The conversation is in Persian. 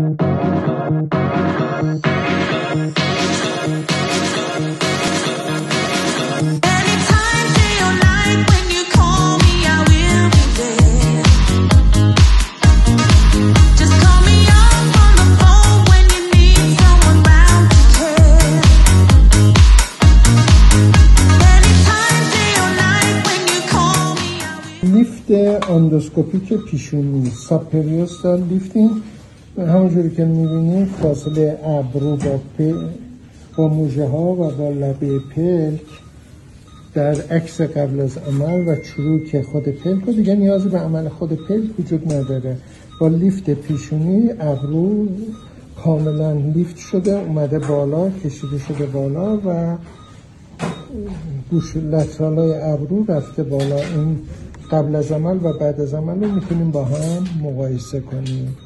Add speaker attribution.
Speaker 1: لیفت اندوسکوپیک پیشونی سابپریوستال لیفتینگ، همونجوری که میبینید فاصله ابرو با موژه ها و با لبه پلک در عکس قبل از عمل و چروک خود پلک و دیگه نیازی به عمل خود پلک وجود نداره. با لیفت پیشونی ابرو کاملا لیفت شده، اومده بالا، کشیده شده بالا و گوش لترال های ابرو رفته بالا. این قبل از عمل و بعد از عمل رو میتونیم با هم مقایسه کنیم.